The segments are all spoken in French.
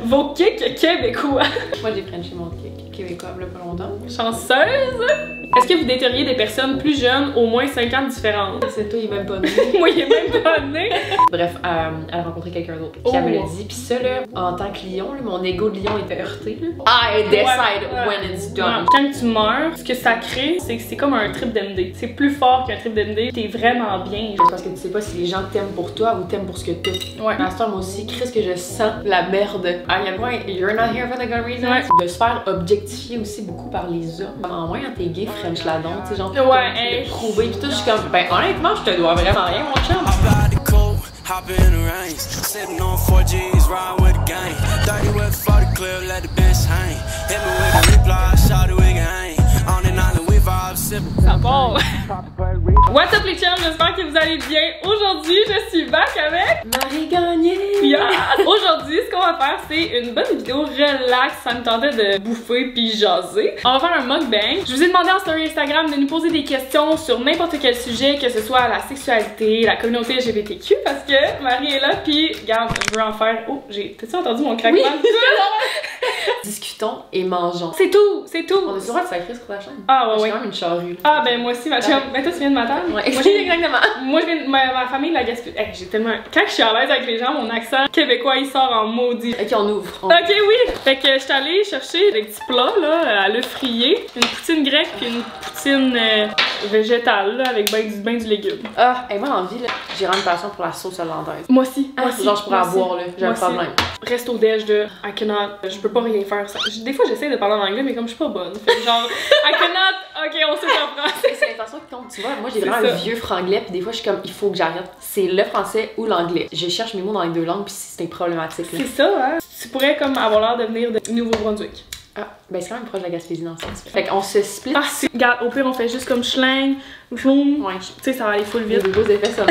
vos kicks québécois. Moi, j'ai frenché mon kick québécois il y a pas longtemps. Chanceuse! Est-ce que vous dateriez des personnes plus jeunes, au moins 5 ans différentes? C'est toi, il est même pas né. Moi, il est même pas né. Bref, elle a rencontré quelqu'un d'autre. Puis elle me l'a dit. Puis ça, là, en tant que lion, là, mon ego de lion était heurté. Là. I decide when it's done. Quand tu meurs, ce que ça crée, c'est que c'est comme un trip d'MD. C'est plus fort qu'un trip d'MD. T'es vraiment bien. Parce que tu sais pas si les gens t'aiment pour toi ou t'aiment pour ce que t'es. Ouais. À ce temps, moi aussi, Chris, que je sens la merde. À quel point you're not here for the good reason. Ouais. De se faire objectifier aussi beaucoup par les hommes. En moins, quand t'es gay, French la don, tu sais, genre, ouais, de prouver. Pis tout, je suis comme, ben honnêtement, je te dois vraiment rien, mon chum. Hop in the range, sitting on 4Gs, riding with the gang. 30 with 40 clip, let the bitch hang. Hit me with a reply, shout it, we can hang. On an island, we vibe, sipping. Ça part. What's up les chums, j'espère que vous allez bien. Aujourd'hui, je suis back avec Marie Gagné. Yeah. Aujourd'hui, ce qu'on va faire, c'est une bonne vidéo relax. Ça me tentait de bouffer puis jaser. On va faire un mukbang. Je vous ai demandé en story Instagram de nous poser des questions sur n'importe quel sujet, que ce soit la sexualité, la communauté LGBTQ, parce que Marie est là puis regarde, je veux en faire. Oh, t'as-tu entendu mon craquement? Oui. Discutons et mangeons. C'est tout, c'est tout. On a le droit de sacrer sur la chaîne. Ah ouais, je ouais. suis quand même une charrue. Ah ben moi aussi, ma chum. Ben toi tu viens de ma table? Ouais, exactement. Moi je viens de ma famille de la Gaspésie. Hey, j'ai tellement. Quand je suis à l'aise avec les gens, mon accent québécois il sort en maudit. Ok, on ouvre. Ok, oui. Fait que je suis allée chercher des petits plats là, à l'œuf frillé, une poutine grecque puis une poutine végétale là, avec ben du légume. Ah, et moi en vie là, j'ai vraiment une passion pour la sauce hollandaise. Moi aussi. Moi aussi. Genre je pourrais boire là, j'ai un aussi. problème. Reste au déj de I cannot, je peux pas rien faire ça. Des fois j'essaie de parler en anglais mais comme je suis pas bonne. Fait que genre I cannot, ok on sait en français. C'est l'intention qui compte, tu vois. Moi j'ai vraiment un vieux franglais puis des fois je suis comme il faut que j'arrête. C'est le français ou l'anglais. Je cherche mes mots dans les deux langues puis c'est problématique là. C'est ça hein. Tu pourrais comme avoir l'air de venir de Nouveau-Brunswick. Ah, ben c'est quand même proche de la Gaspésie dans le sens. Fait qu'on se split. Ah, regarde, au pire, on fait juste comme schling, floum. Ouais. Tu sais, ça va aller full vite. Des beaux effets sonores.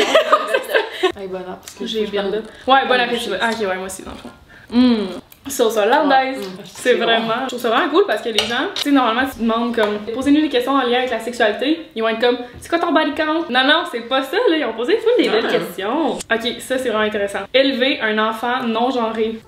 Hey, bon appétit. Parce que j'ai bien de. Ouais, bon appétit. Ah, ok, ouais, moi aussi, dans le fond. Sauce hollandaise. C'est vraiment. Je trouve ça vraiment cool parce que les gens, tu sais, normalement, tu demandes comme, posez-nous des questions en lien avec la sexualité. Ils vont être comme, c'est quoi ton body count? Non, non, c'est pas ça, là. Ils ont posé full des belles questions. Ok, ça, c'est vraiment intéressant. Élever un enfant non genré.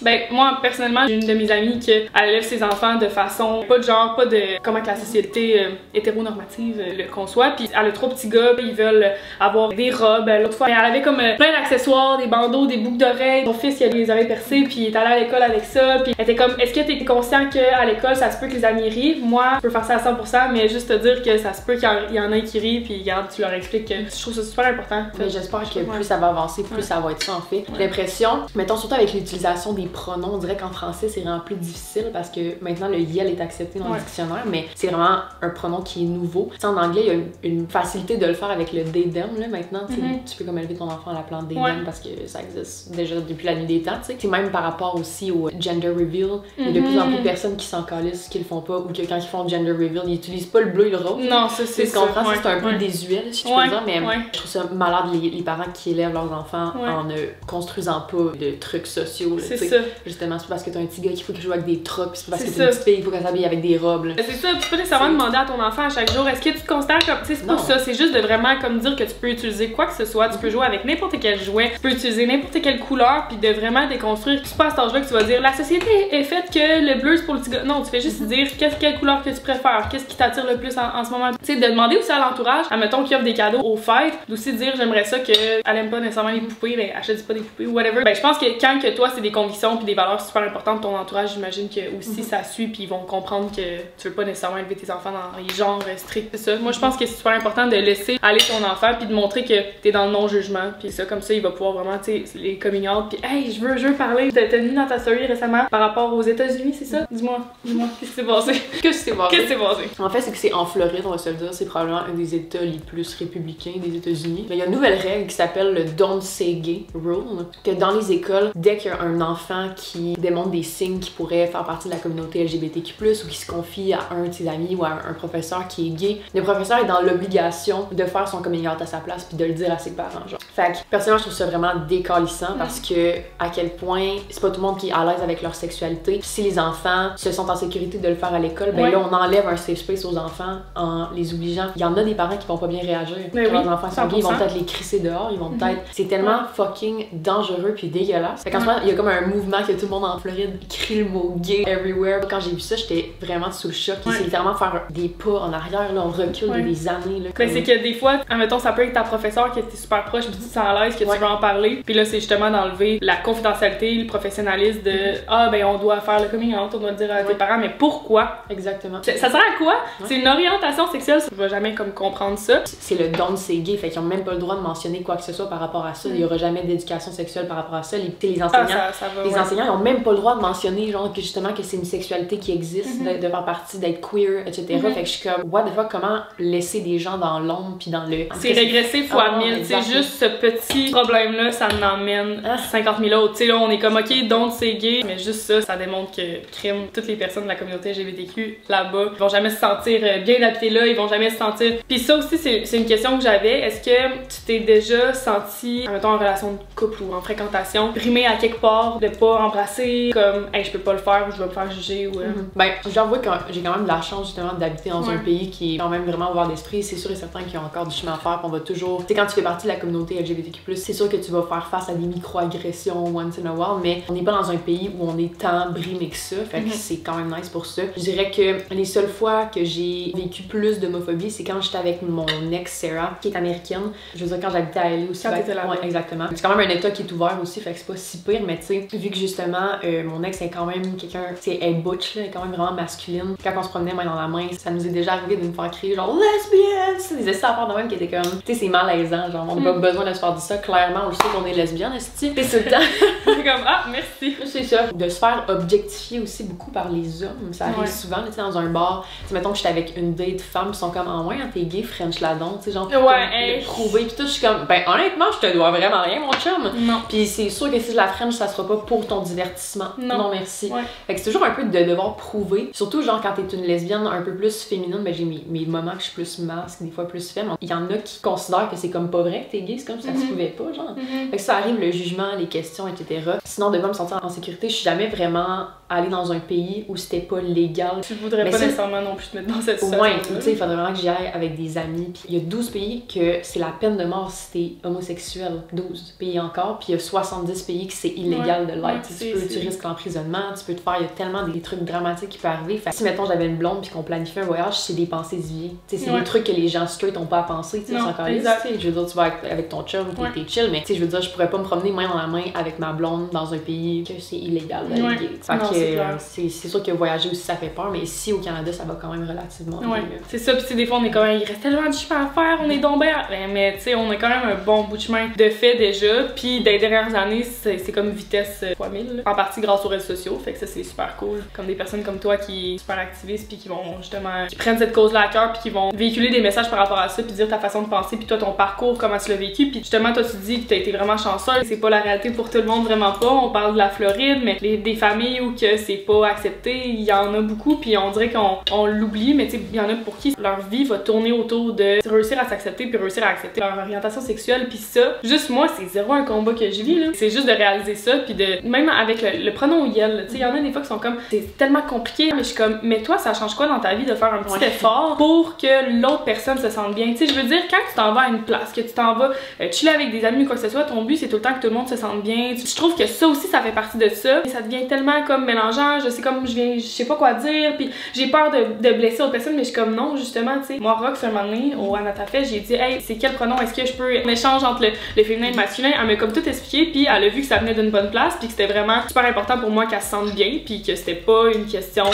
Ben, moi, personnellement, j'ai une de mes amies qui elle élève ses enfants de façon, pas de genre, pas de comment que la société hétéronormative le conçoit. Puis elle a 3 petits gars, ils veulent avoir des robes. L'autre fois, elle avait comme plein d'accessoires, des bandeaux, des boucles d'oreilles. Son fils, il a les oreilles percées, puis il est allé à l'école avec ça. Puis elle était comme, est-ce que t'es conscient qu'à l'école, ça se peut que les amis rient? Moi, je peux faire ça à 100%, mais juste te dire que ça se peut qu'il y en ait qui rient, puis regarde, tu leur expliques que je trouve ça super important. Mais j'espère que plus ça va avancer, plus ça va être ça en fait. J'ai l'impression, mettons surtout avec l'utilisation des pronoms, on dirait qu'en français c'est vraiment plus difficile parce que maintenant le yel est accepté dans le dictionnaire, mais c'est vraiment un pronom qui est nouveau. T'sais, en anglais, il y a une facilité de le faire avec le they them là maintenant. Tu peux comme élever ton enfant en l'appelant they them parce que ça existe déjà depuis la nuit des temps. C'est même par rapport aussi au gender reveal. Il y a de plus en plus de personnes qui s'en calissent, qui le font pas, ou que quand ils font gender reveal, ils utilisent pas le bleu et le rose. Non, ça c'est ça. C'est un peu désuet, si tu peux dire, mais je trouve ça malade les parents qui élèvent leurs enfants en ne construisant pas de trucs sociaux. C'est ça. Justement, c'est parce que t'as un petit gars qu'il faut qu'il joue avec des trucs, c'est parce que t'as une petite fille, il faut qu'elle s'habille avec des robes. C'est ça, tu peux nécessairement demander à ton enfant à chaque jour, est-ce que tu te considères comme, tu sais, c'est pas ça, c'est juste de vraiment comme dire que tu peux utiliser quoi que ce soit, tu peux jouer avec n'importe quel jouet, tu peux utiliser n'importe quelle couleur, puis de vraiment déconstruire. C'est pas à cet âge-là que tu vas dire, la société est faite que le bleu c'est pour le petit gars. Non, tu fais juste dire quelle couleur que tu préfères, qu'est-ce qui t'attire le plus en ce moment. Tu sais, de demander aussi à l'entourage, admettons qu'il offre des cadeaux aux fêtes, d'aussi dire j'aimerais ça qu'elle aime pas nécessairement les poupées, ben achète pas des poupées ou whatever. Ben je pense que quand que toi c'est des convictions puis des valeurs super importantes de ton entourage, j'imagine que aussi ça suit puis ils vont comprendre que tu veux pas nécessairement élever tes enfants dans les genres stricts. C'est ça. Moi je pense que c'est super important de laisser aller ton enfant puis de montrer que t'es dans le non-jugement puis ça comme ça il va pouvoir vraiment tu sais les coming out puis hey je veux parler. T'as mis dans ta story récemment par rapport aux États-Unis, c'est ça? Dis-moi, qu'est-ce qui s'est passé? Qu'est-ce qui s'est passé? En fait, c'est que c'est en Floride, on va se le dire, c'est probablement un des États les plus républicains des États-Unis. Mais il y a une nouvelle règle qui s'appelle le Don't Say Gay Rule, que dans les écoles, dès qu'il y a un enfant qui démontre des signes qui pourrait faire partie de la communauté LGBTQ+, ou qui se confie à un de ses amis ou à un professeur qui est gay, le professeur est dans l'obligation de faire son coming out à sa place puis de le dire à ses parents, genre. Fait que, personnellement, je trouve ça vraiment décalissant parce que à quel point c'est pas tout le le monde qui est à l'aise avec leur sexualité. Puis si les enfants se sentent en sécurité de le faire à l'école, ben là, on enlève un safe space aux enfants en les obligeant. Il y en a des parents qui vont pas bien réagir. Mais quand leurs enfants sont gays, ils vont peut-être les crisser dehors, ils vont peut-être... C'est tellement fucking dangereux puis dégueulasse. Fait qu'en ce moment, il y a comme un mouvement que tout le monde en Floride crie le mot gay everywhere. Quand j'ai vu ça, j'étais vraiment sous le choc. C'est littéralement faire des pas en arrière, là, on recule des années. Là, comme... c'est que des fois, admettons, ça peut être ta professeure qui était super proche puis tu te sens à l'aise, que tu veux en parler. Puis là, c'est justement d'enlever la confidentialité, le professionnalisme de ah ben on doit faire le coming out, on doit le dire à tes parents, mais pourquoi? Exactement. Ça sert à quoi? C'est une orientation sexuelle, je vais jamais comme comprendre ça. C'est le don de ces gays, fait qu'ils ont même pas le droit de mentionner quoi que ce soit par rapport à ça. Il y aura jamais d'éducation sexuelle par rapport à ça. Les enseignants, enseignants, ils ont même pas le droit de mentionner genre que justement que c'est une sexualité qui existe, de faire partie, d'être queer, etc. Fait que je suis comme what the fuck, comment laisser des gens dans l'ombre puis dans le... C'est régressé fois 1000, c'est juste ce petit problème-là, ça m'emmène 50 000 autres. Tu sais là, on est comme ok, donc c'est gay, mais juste ça démontre que crime, toutes les personnes de la communauté LGBTQ là-bas, ils vont jamais se sentir bien habités là, ils vont jamais se sentir... Puis ça aussi, c'est une question que j'avais, est-ce que tu t'es déjà senti, mettons en relation de couple ou en fréquentation, primé à quelque part de pas embrasser, comme hey, je peux pas le faire ou je vais me faire juger ou... Ben, j'avoue que j'ai quand même de la chance justement d'habiter dans un pays qui est quand même vraiment ouvert d'esprit. C'est sûr et certain qu'il y a encore du chemin à faire, qu'on va toujours... Tu sais, quand tu fais partie de la communauté LGBTQ+, c'est sûr que tu vas faire face à des micro-agressions once in a while, mais on n'est pas dans un pays où on est tant brimé que ça, fait que c'est quand même nice pour ça. Je dirais que les seules fois que j'ai vécu plus d'homophobie, c'est quand j'étais avec mon ex Sarah, qui est américaine. Je veux dire, quand j'habitais à LA aussi. Quand t'étais là-bas. Ouais, exactement. C'est quand même un état qui est ouvert aussi, fait que c'est pas si pire, mais tu sais, vu que justement, mon ex est quand même quelqu'un, tu sais, elle est butch, là, elle est quand même vraiment masculine. Quand on se promenait main dans la main, ça nous est déjà arrivé de nous faire crier genre lesbienne, c'est des essais à faire de même qui étaient comme, tu sais, c'est malaisant, genre, on n'a pas besoin de se faire dire ça, clairement, on le sait qu'on est lesbienne, est-ce que c'est tout le temps. C'est comme ah, merci. C'est ça. De se faire objectifier aussi beaucoup par les hommes, ça arrive souvent, tu sais, dans un bar, tu sais, mettons que j'étais avec une date femme, ils sont comme en moins, t'es gay, French ladon, tu sais, genre, le prouver, pis tout, je suis comme, ben honnêtement, je te dois vraiment rien, mon chum. Non. Pis c'est sûr que si je la French, ça sera pas pour ton divertissement. Non merci. Fait que c'est toujours un peu de devoir prouver, surtout genre quand t'es une lesbienne un peu plus féminine, ben j'ai mes moments que je suis plus masque, des fois plus femme. Il y en a qui considèrent que c'est comme pas vrai que t'es gay, c'est comme ça se pouvait pas, genre. Fait que ça arrive, le jugement, les questions, etc. Sinon, de me sentir en sécurité, je suis jamais vraiment allée dans un pays où c'était pas légal. Tu voudrais pas nécessairement non plus te mettre dans cette situation. Ouais, tu sais, il faudrait vraiment que j'y aille avec des amis. Puis il y a 12 pays que c'est la peine de mort si t'es homosexuel. 12 pays encore. Puis il y a 70 pays que c'est illégal de l'être. Tu risques l'emprisonnement, tu peux te faire, il y a tellement des trucs dramatiques qui peuvent arriver. Fait que si, mettons, j'avais une blonde puis qu'on planifiait un voyage, c'est des pensées d'y. Tu sais, c'est des trucs que les gens straight ont pas à penser, tu sais, encore là. Je veux dire, tu vas avec ton chum ou t'es chill, mais tu sais, je veux dire, je pourrais pas me promener main dans la main avec ma blonde dans un pays que c'est illégal d'aller gay. Fait que c'est sûr que voyager aussi ça fait peur, mais ici au Canada ça va quand même relativement bien. C'est ça, puis des fois on est quand même, il reste tellement de chemin à faire, on est donc bien. Mais tu sais, on a quand même un bon bout de chemin de fait déjà, puis des dernières années, c'est comme vitesse fois 1000, là. En partie grâce aux réseaux sociaux, fait que ça c'est super cool. Comme des personnes comme toi qui sont super activistes, puis qui vont justement, qui prennent cette cause-là à cœur, puis qui vont véhiculer des messages par rapport à ça, puis dire ta façon de penser, puis toi ton parcours, comment tu l'as vécu, puis justement toi tu dis que t'as été vraiment chanceuse, c'est pas la réalité pour tout le monde, vraiment pas. On parle de la Floride, mais des familles où que c'est pas accepté, il y en a beaucoup, puis on dirait qu'on l'oublie, mais tu sais, il y en a pour qui leur vie va tourner autour de réussir à s'accepter, puis réussir à accepter leur orientation sexuelle, puis ça, juste moi, c'est zéro un combat que je vis, là. C'est juste de réaliser ça, puis de, même avec le pronom yel, tu sais, il y en a des fois qui sont comme, c'est tellement compliqué, mais je suis comme, mais toi, ça change quoi dans ta vie de faire un petit effort pour que l'autre personne se sente bien, tu sais, je veux dire, quand tu t'en vas à une place, que tu t'en vas chiller avec des amis ou quoi que ce soit, ton but, c'est tout le temps que tout le monde se sente bien. Je trouve que ça aussi, ça fait partie de ça, et ça devient tellement comme mélangeant, je sais comme, je sais pas quoi dire, puis j'ai peur de blesser autre personne, mais je suis comme non, justement, tu sais. Moi, Rox, un moment donné, au Anatafest, j'ai dit, hey, c'est quel pronom, est-ce que je peux, un échange entre le féminin et le masculin, elle m'a comme tout expliqué, puis elle a vu que ça venait d'une bonne place, puis que c'était vraiment super important pour moi qu'elle se sente bien, puis que c'était pas une question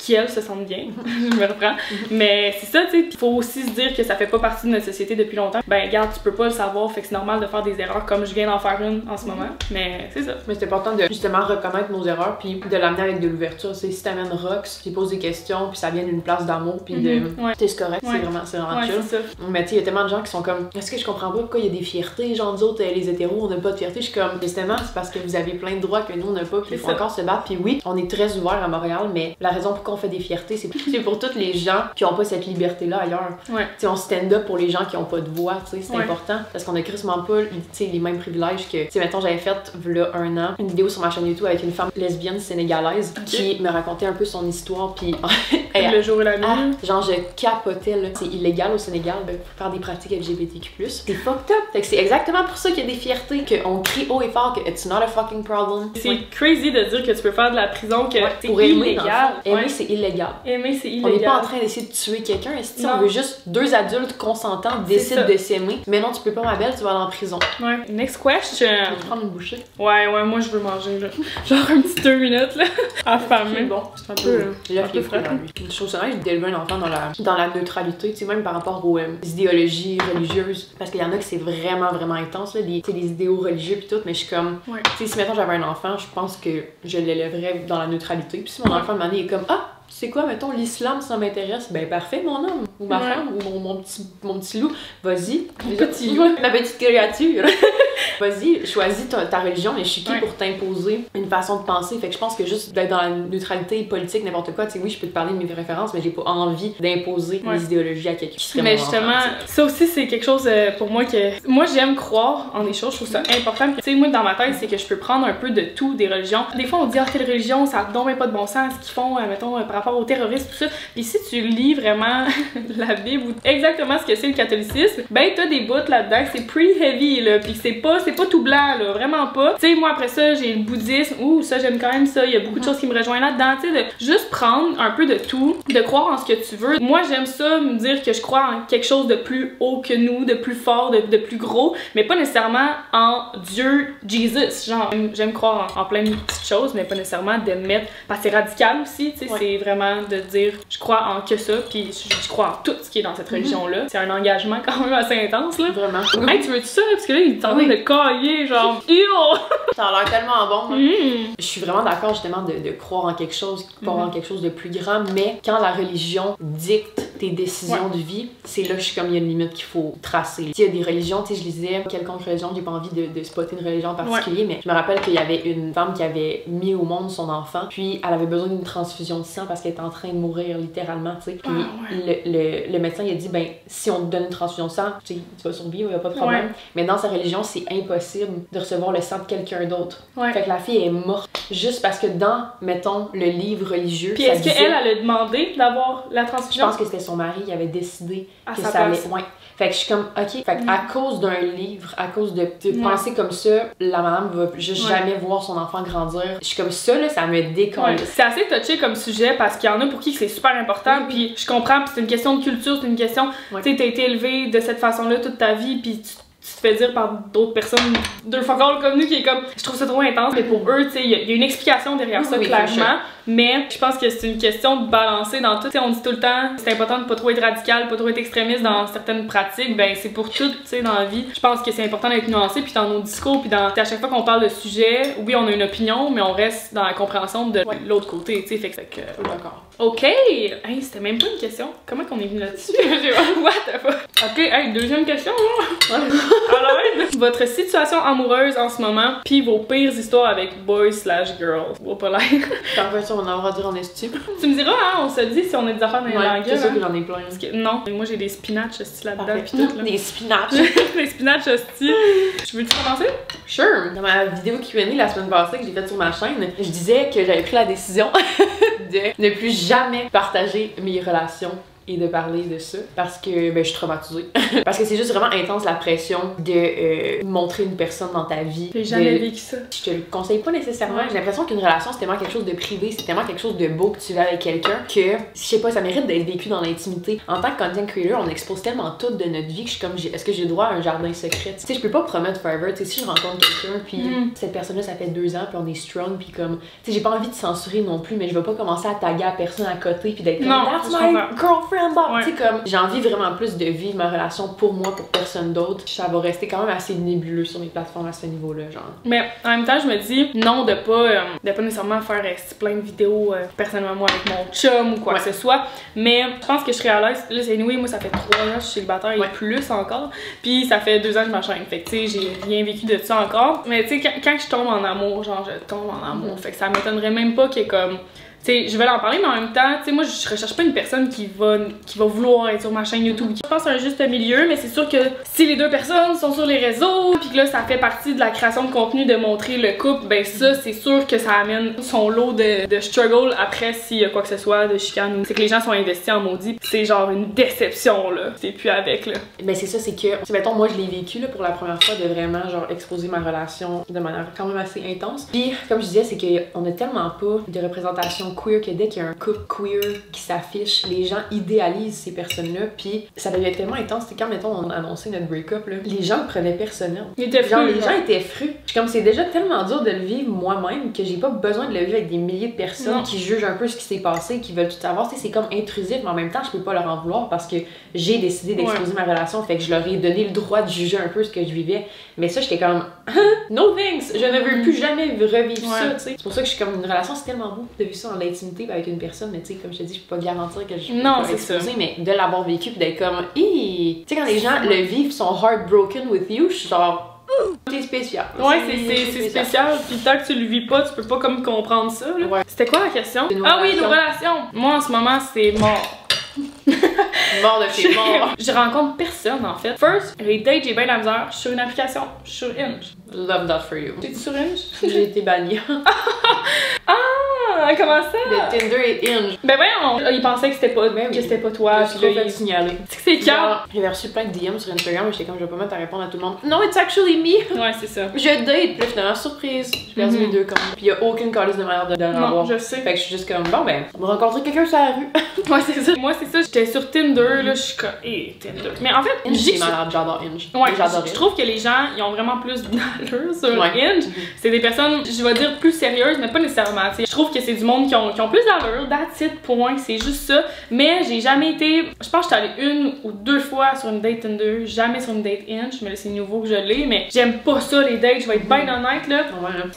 qu'elles se sentent bien, je me reprends. Mais c'est ça, tu sais, il faut aussi se dire que ça fait pas partie de notre société depuis longtemps. Ben, regarde, tu peux pas le savoir, fait que c'est normal de faire des erreurs comme je viens d'en faire une en ce moment. Mais c'est ça. Mais c'est important de justement reconnaître nos erreurs, puis de l'amener avec de l'ouverture. Si t'amènes Rox, tu poses des questions, puis ça vient d'une place d'amour, puis de. C'est correct, c'est vraiment chill. Mais tu sais, il y a tellement de gens qui sont comme, est-ce que je comprends pas pourquoi il y a des fiertés, genre nous autres, les hétéros, on n'a pas de fierté. Je suis comme, justement, c'est parce que vous avez plein de droits que nous on n'a pas, puis il faut encore se battre. Puis oui, on est très ouvert à Montréal, mais la raison pour pourquoi on fait des fiertés, c'est pour toutes les gens qui ont pas cette liberté-là ailleurs. Ouais. Tu sais, on stand up pour les gens qui ont pas de voix, tu sais, c'est important. Parce qu'on a crissement pas, tu sais, les mêmes privilèges que, tu sais, mettons, j'avais fait, v'là 1 an, une vidéo sur ma chaîne YouTube avec une femme lesbienne sénégalaise qui me racontait un peu son histoire, puis le jour et la nuit. Genre, je capotais, là. C'est illégal au Sénégal de faire des pratiques LGBTQ+. C'est fucked up. Fait que c'est exactement pour ça qu'il y a des fiertés, qu'on crie haut et fort que it's not a fucking problem. C'est crazy de dire que tu peux faire de la prison, que c'est pour aimer, illégal. Aimer, c'est illégal. Aimer, c'est illégal. On n'est pas en train d'essayer de tuer quelqu'un. Si on veut juste 2 adultes consentants décident de s'aimer. Mais non, tu peux pas, ma belle, tu vas aller en prison. Ouais. Next question. Tu veux prendre une bouchée? Ouais, moi je veux manger, là. Genre un petit 2 minutes, là. Affamé. Bon, c'est un peu frais. Je trouve ça nice d'élever un enfant dans la neutralité, tu sais, même par rapport aux idéologies religieuses. Parce qu'il y en a que c'est vraiment, vraiment intense, là, des idéaux religieux pis tout, mais je suis comme, tu sais, si mettons j'avais un enfant, je pense que je l'élèverais dans la neutralité. Puis si mon enfant de m'année est comme, ah, c'est quoi, mettons, l'islam, ça m'intéresse, ben parfait, mon homme, ou ma femme, ou mon petit loup, vas-y. Petit loup. Ma petite créature. Vas-y, choisis ta religion, mais je suis qui pour t'imposer une façon de penser. Fait que je pense que juste d'être dans la neutralité politique, n'importe quoi, tu sais, oui, je peux te parler de mes références, mais j'ai pas envie d'imposer mes idéologies à quelqu'un qui serait mais justement, ça aussi, c'est quelque chose pour moi que... Moi, j'aime croire en des choses, je trouve ça important. Tu sais, moi, dans ma tête, c'est que je peux prendre un peu de tout des religions. Des fois, on dit, ah, telle religion, ça n'a donc pas de bon sens, ce qu'ils font, mettons, par rapport aux terroristes, tout ça. Et si tu lis vraiment la Bible ou exactement ce que c'est le catholicisme, ben, t'as des bouts là-dedans, c'est pretty heavy, là, pis c'est pas tout blanc, là, vraiment pas. Tu sais, moi, après ça, j'ai le bouddhisme, ça, j'aime quand même ça, il y a beaucoup de choses qui me rejoignent là-dedans, tu sais, de juste prendre un peu de tout, de croire en ce que tu veux. Moi, j'aime ça, me dire que je crois en quelque chose de plus haut que nous, de plus fort, de plus gros, mais pas nécessairement en Dieu, Jesus, genre, j'aime croire en plein de petites choses, mais pas nécessairement de mettre, parce que c'est radical aussi, tu sais, c'est vraiment de dire, je crois en que ça, puis je crois en tout ce qui est dans cette religion-là. C'est un engagement quand même assez intense, là. Vraiment. Hey, tu veux-tu ça? Parce que là, il est en train de cailler, genre, ça a l'air tellement bon. Je suis vraiment d'accord, justement, de croire en quelque chose, croire en quelque chose de plus grand, mais quand la religion dicte tes décisions de vie, c'est là que je suis comme, il y a une limite qu'il faut tracer. Il y a des religions, tu sais, je disais, quelconque religion, j'ai pas envie de spotter une religion en particulier, mais je me rappelle qu'il y avait une femme qui avait mis au monde son enfant, puis elle avait besoin d'une transfusion de sang parce qu'elle était en train de mourir littéralement, tu sais. Puis le médecin, il a dit, ben, si on te donne une transfusion de sang, tu vas survivre, il y a pas de problème. Mais dans sa religion, c'est impossible de recevoir le sang de quelqu'un d'autre. Fait que la fille est morte juste parce que dans, mettons, le livre religieux. Puis est-ce qu'elle a demandé d'avoir la transfusion? Je pense que c'était son mari qui avait décidé que ça allait. Fait que je suis comme, ok, fait que à cause d'un livre, à cause de penser comme ça, la madame va juste jamais voir son enfant grandir. Je suis comme ça, là, ça me décolle. C'est assez touché comme sujet parce qu'il y en a pour qui c'est super important, puis je comprends, puis c'est une question de culture, c'est une question, tu sais, t'as été élevé de cette façon-là toute ta vie, puis tu te fais dire par d'autres personnes de fuck all comme nous qui est comme, je trouve ça trop intense, mais pour eux, tu sais, il y a une explication derrière ça, clairement. Mais je pense que c'est une question de balancer dans tout. T'sais, on dit tout le temps, c'est important de pas trop être radical, pas trop être extrémiste dans certaines pratiques. Ben c'est pour tout, tu sais, dans la vie. Je pense que c'est important d'être nuancé, puis dans nos discours, puis à chaque fois qu'on parle de sujet, oui, on a une opinion, mais on reste dans la compréhension de l'autre côté, tu sais. Fait que d'accord. Ok! Hey, c'était même pas une question. Comment qu'on est venu là-dessus? What the fuck? Ok, hey, deuxième question, là. Alors, votre situation amoureuse en ce moment, puis vos pires histoires avec boys/girls. On a le droit de dire en estime. Tu me diras, hein, on se dit si on a des affaires dans les langues. C'est sûr que j'en ai plein. Parce que, non, moi j'ai des spinach hosties là-dedans pis tout. Là. Des spinach. Des spinach hosties. Tu veux-tu commencer? Sure. Dans ma vidéo Q&A la semaine passée que j'ai faite sur ma chaîne, je disais que j'avais pris la décision de ne plus jamais partager mes relations et de parler de ça parce que ben, je suis traumatisée. Parce que c'est juste vraiment intense la pression de montrer une personne dans ta vie. J'ai jamais vécu ça. Je te le conseille pas nécessairement. J'ai l'impression qu'une relation c'est tellement quelque chose de privé, c'est tellement quelque chose de beau que tu vis avec quelqu'un que, je sais pas, ça mérite d'être vécu dans l'intimité. En tant que content creator, on expose tellement tout de notre vie que je suis comme, est-ce que j'ai droit à un jardin secret? Tu sais, je peux pas promettre forever. Tu sais, si je rencontre quelqu'un puis cette personne-là ça fait 2 ans puis on est strong puis comme, tu sais, j'ai pas envie de censurer non plus, mais je vais pas commencer à taguer la personne à côté puis d'être comme, that's my girlfriend. Tu sais, comme, j'ai envie vraiment plus de vivre ma relation pour moi, pour personne d'autre. Ça va rester quand même assez nébuleux sur mes plateformes à ce niveau-là, genre. Mais en même temps, je me dis, non, de pas nécessairement faire plein de vidéos personnellement moi avec mon chum ou quoi que ce soit. Mais je pense que je serais à l'aise. Là, c'est anyway, moi, ça fait 3 ans que je suis célibataire et plus encore. Puis ça fait 2 ans que je m'enchaîne. Fait que, tu sais, j'ai rien vécu de ça encore. Mais, tu sais, quand je tombe en amour, genre, je tombe en amour. Fait que ça m'étonnerait même pas qu'il y ait comme. sais, je vais en parler, mais en même temps, tu sais, moi, je recherche pas une personne qui va vouloir être sur ma chaîne YouTube. Je pense à un juste milieu, mais c'est sûr que si les deux personnes sont sur les réseaux, puis que là, ça fait partie de la création de contenu de montrer le couple, ben ça, c'est sûr que ça amène son lot de struggle après s'il y a quoi que ce soit, de chicane ou c'est que les gens sont investis en maudit. C'est genre une déception, là. C'est plus avec, là. Ben c'est ça, c'est que, mettons, moi, je l'ai vécu, là, pour la première fois, de vraiment, genre, exposer ma relation de manière quand même assez intense. Puis, comme je disais, c'est qu'on a tellement pas de représentation queer que dès qu'il y a un couple queer qui s'affiche, les gens idéalisent ces personnes-là. Puis, ça devait être tellement intense. C'est quand, mettons, on a annoncé notre break-up, là, les gens le prenaient personnel. Ils étaient genre, frus, les gens étaient frus. Puis, comme c'est déjà tellement dur de le vivre moi-même que j'ai pas besoin de le vivre avec des milliers de personnes qui jugent un peu ce qui s'est passé, qui veulent tout savoir. Tu sais, c'est comme intrusif, mais en même temps, je peux pas leur en vouloir parce que j'ai décidé d'exposer ma relation. Fait que je leur ai donné le droit de juger un peu ce que je vivais. Mais ça, j'étais comme, no thanks, je ne veux plus jamais revivre ça, tu sais. C'est pour ça que je suis comme, une relation, c'est tellement beau de vivre ça dans l'intimité avec une personne, mais tu sais, comme je te dis, je peux pas garantir que je peux exposer, mais de l'avoir vécu pis d'être comme, tu sais, quand les gens le vivent, sont heartbroken with you, je suis genre, c'est spécial. Ouais, c'est spécial. Puis tant que tu le vis pas, tu peux pas comme comprendre ça, là. Ouais. C'était quoi la question? Ah oui, nos relations. Moi, en ce moment, c'est mort. Mort de chez mort. Je rencontre personne en fait. First, les dates, j'ai bien la misère. Je suis sur une application, je suis sur Hinge. Love that for you. T'es-tu sur Hinge? J'ai été bannie. Ah, comment ça? Le Tinder et Hinge. Ben voyons, ils pensaient que c'était pas, toi. Je suis trop fait signaler. C'est calme. J'avais reçu plein de DM sur Instagram et j'étais comme, je vais pas mettre à répondre à tout le monde. No, it's actually me. Ouais, c'est ça. Je date, puis finalement, surprise. J'ai perdu mes deux comptes. Puis y a aucune calice de manière de l'avoir. Je sais. Fait que je suis juste comme, bon ben, on va rencontrer quelqu'un sur la rue. Ouais, c'est ça. Moi, c'est ça. J'étais sur Tinder, là, je suis comme, Tinder. Mais en fait, j'ai malade, j'adore Hinge. Ouais, je trouve que les gens, ils ont vraiment plus d'allure sur Hinge. C'est des personnes, je vais dire plus sérieuses, mais pas nécessairement. T'sais. Je trouve que c'est du monde qui ont plus d'allure, that's it, point, c'est juste ça. Mais j'ai jamais été, je pense que j'étais allée une ou deux fois sur une date Tinder, jamais sur une date Hinge, mais là c'est nouveau que je l'ai, mais j'aime pas ça les dates, je vais être bien honnête là.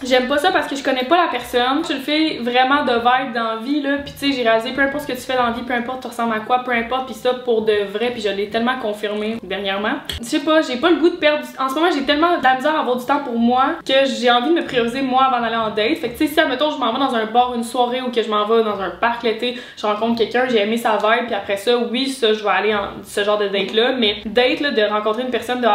J'aime pas ça parce que je connais pas la personne, tu le fais vraiment de vibe dans la vie là, pis tu sais j'ai réalisé peu importe ce que tu fais dans la vie, peu importe tu ressembles à quoi, peu importe, pis ça pour de vrai, pis je l'ai tellement confirmé dernièrement. Je sais pas, j'ai pas le goût de perdre, en ce moment j'ai tellement de la misère à avoir du temps pour moi que j'ai envie de me prioriser moi avant d'aller en date. Fait que tu sais si admettons je m'en vais dans un bar une soirée ou que je m'en vais dans un parc l'été, je rencontre quelqu'un, j'ai aimé sa vibe, puis après ça, oui, ça, je vais aller en ce genre de date-là, mais date, là, de rencontrer une personne de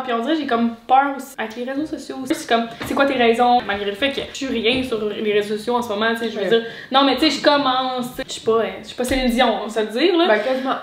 puis on dirait j'ai comme peur aussi, avec les réseaux sociaux aussi, c'est comme, c'est quoi tes raisons, malgré le fait que je suis rien sur les réseaux sociaux en ce moment, tu sais, je veux dire, non, mais tu sais, je commence, je suis pas Céline Dion, on va se le dire, là. Ben, quasiment,